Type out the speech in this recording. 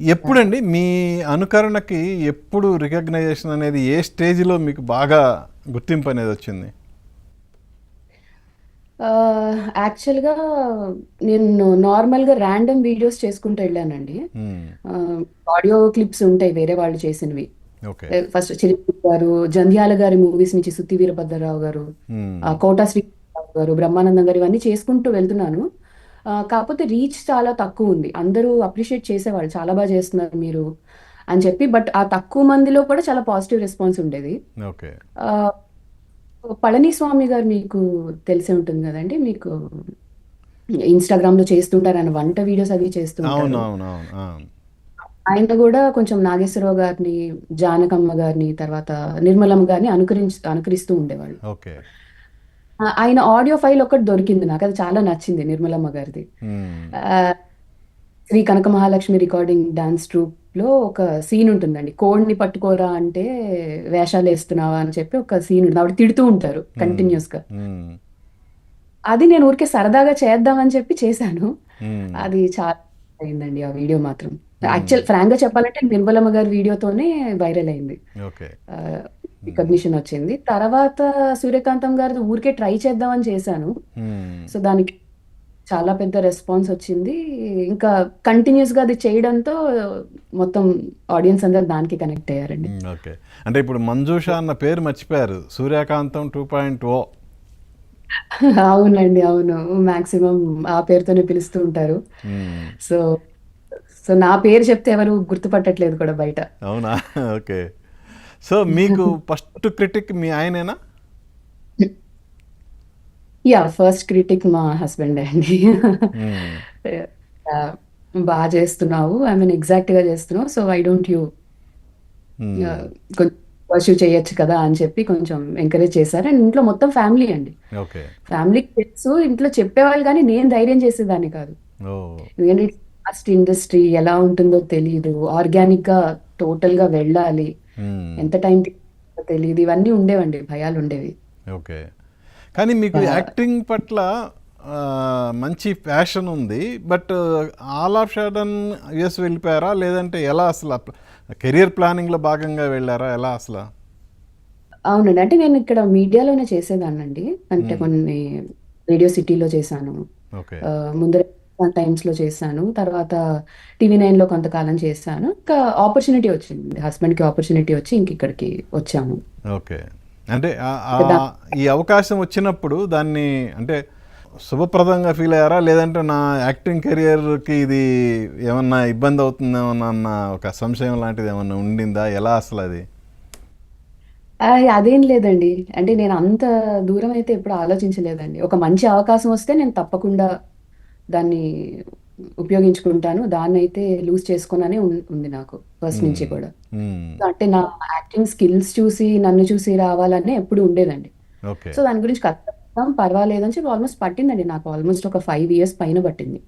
ఎప్పుడండి మీ అనుకరణకి ఎప్పుడు రికగ్నైజేషన్ అనేది ఏ స్టేజ్‌లో మీకు బాగా గుర్తింపు అనేది వచ్చింది? యాక్చువల్‌గా నేను నార్మల్‌గా ర్యాండమ్ వీడియోస్ చేసుకుంటూ వెళ్ళానండి. హ్మ్. ఆహ్, ఆడియో క్లిప్స్ ఉంటాయి వేరే వాళ్ళు చేసినవి. ఓకే. ఫస్ట్ 'చిరంజీవి' గారు, 'జంధ్యాల' గారి మూవీస్ నుంచి 'సుత్తి వీరభద్రరావు' గారు, హ్మ్. 'కోట శ్రీనివాసరావు' గారు, 'బ్రహ్మానందం' గారు ఇవన్నీ చేసుకుంటూ వెళ్తున్నాను. కాకపోతే రీచ్ చాలా తక్కువుంది. అందరూ అప్రిషియేట్ చేసేవాళ్ళు. చాలా చేస్తున్నారు మీరు అని చెప్పి. బట్ ఆ తక్కువ మందిలో కూడా చాలా పాజిటివ్ రెస్పాన్స్ ఉండేది. ఓకే. ఆహ్, పళనిస్వామి గారు మీకు తెలిసే ఉంటుంది గదండీ! మీకు ఇన్‌స్టాగ్రామ్‌లో చేస్తుంటారు. ఆయన వంట వీడియోస్ అవి చేస్తూ ఉంటారు. అవునవునవును. ఆ! ఆయన గూడా కొంచెం నాగేశ్వరరావు గారిని, జానకమ్మ గారిని, తర్వాత నిర్మలమ్మ గారిని అనుకరిస్తూ ఉండేవాళ్ళు. ఓకే. ఆయన ఆడియో ఫైల్ ఒకటి దొరికింది నాకు. అది చాలా నచ్చింది నిర్మలమ్మ గారిది. హ్మ్. ఆహ్, శ్రీ కనక మహాలక్ష్మి రికార్డింగ్ డాన్స్ ట్రూప్‌లో ఒక సీన్ ఉంటుందండి. కోడిని పట్టుకోరా అంటే వేషాలేస్తున్నావా అని చెప్పి ఒక సీన్ ఉంటుంది. ఆవిడ తిడుతూ ఉంటారు హ్మ్. కంటిన్యూయస్‌గా. హ్మ్. అది నేను ఊరికే సరదాగా చేద్దామని చెప్పి చేశాను. హ్మ్. అది చాలా అయిందండి ఆ వీడియో మాత్రం. హ్మ్. ఫ్రాంక్‌గా చెప్పాలంటే నిర్మలమ్మ గారి వీడియోతోనే వైరల్ అయింది. ఓకే. ఆహ్, హ్మ్. రికగ్నిషన్ వచ్చింది. తర్వాత సూర్యకాంతం గారిది ఊరికే ట్రై చేద్దామని చేశాను. హ్మ్. సో, దానికి చాలా పెద్ద రెస్పాన్స్ వచ్చింది. ఇంకా కంటిన్యూయస్‌గా అది చేయడంతో మొత్తం ఆడియన్స్ అందరూ దానికి కనెక్ట్ అయ్యారండి. హ్మ్. ఓకే. అంటే ఇప్పుడు 'మంజూష' అన్న పేరు మర్చిపోయారు. 'సూర్యకాంతం 2.0'. అవునండి. అవును. మాక్సిమం ఆ పేరుతోనే పిలుస్తూ ఉంటారు. హ్మ్. సో, సో నా పేరు చెప్తే ఎవరు గుర్తుపట్టట్లేదు కూడా బయట. అవునా? ఓకే. సో, మీకు ఫస్ట్ క్రిటిక్ మీ ఆయనేనా? యాహ్! ఫస్ట్ క్రిటిక్ మా హస్బెండే అండి. హ్మ్. యాహ్! చేస్తున్నావు. ఐ మీన్ ఎగ్జాక్ట్‌గా చేస్తున్నావు. సో, వై డోంట్ యూ హ్మ్. ఆహ్, కొంచెం పర్స్యూ చేయొచ్చు కదా! అని చెప్పి కొంచెం ఎంకరేజ్ చేశారు. అండ్ ఇంట్లో మొత్తం ఫ్యామిలీ అండి. ఓకే. ఫ్యామిలీకి తెలుసు. ఇంట్లో చెప్పేవాళ్ళు గానీ నేను ధైర్యం చేసేదాన్ని కాదు. ఓహ్! ఎందుకంటే ఫాస్ట్ ఇండస్ట్రీ ఎలా ఉంటుందో తెలీదు. ఆర్గానిక్‌గా టోటల్‌గా వెళ్ళాలి. హ్మ్. ఎంత టైం తీసుకుంటుందో తెలీదు. ఇవన్నీ ఉండేవండి. భయాలుండేవి. ఓకే. కానీ మీకు ఆహ్, యాక్టింగ్ పట్ల మంచి ప్యాషన్ ఉంది. But all of sudden US వెళ్ళిపోయారా? లేదంటే ఎలా అసల? కెరియర్ ప్లానింగ్‌లో భాగంగా వెళ్లారా? ఎలా అసల? అవునండి. అంటే నేను ఇక్కడ మీడియాలోనే చేసేదాన్నండి. అంటే హ్మ్. కొన్ని రేడియో సిటీలో చేశాను. ఓకే. ముందర టైమ్స్‌లో చేశాను. తర్వాత టీవీ నైన్‌లో కొంతకాలం చేశాను. ఇంకా ఆపర్చునిటీ వచ్చింది. హస్బెండ్‌కి ఆపర్చునిటీ వచ్చి ఇంకిక్కడికి వచ్చాము. ఓకే. అంటే ఇక ఈ అవకాశం వచ్చినప్పుడు దాన్ని అంటే శుభప్రదంగా ఫీల్ అయ్యారా? లేదంటే నా యాక్టింగ్ కెరియర్‌కి ఇది ఏమన్నా ఇబ్బంది అవుతుందేమో అన్న ఒక సంశయం లాంటిది ఏమన్నా ఉండిందా? ఎలా అసలది? అదేం లేదండి. అంటే నేను అంత దూరం అయితే ఎప్పుడు ఆలోచించలేదండి. ఒక మంచి అవకాశం వస్తే నేను తప్పకుండా దాన్ని ఉపయోగించుకుంటాను. దాన్నైతే లూజ్ చేసుకోననే ఉంది నాకు ఫస్ట్ నుంచి హ్మ్. కూడా. హ్మ్. అంటే నా యాక్టింగ్ స్కిల్స్ చూసి, నన్ను చూసి రావాలనే ఎప్పుడు ఉండేదండి. ఓకే. సో, దాని గురించి కష్టపడ్డాం పర్వాలేదని చెప్పి ఆల్‌మోస్ట్ పట్టిందండి నాకు. ఆల్‌మోస్ట్ ఒక 5 ఇయర్స్ పైన పట్టింది.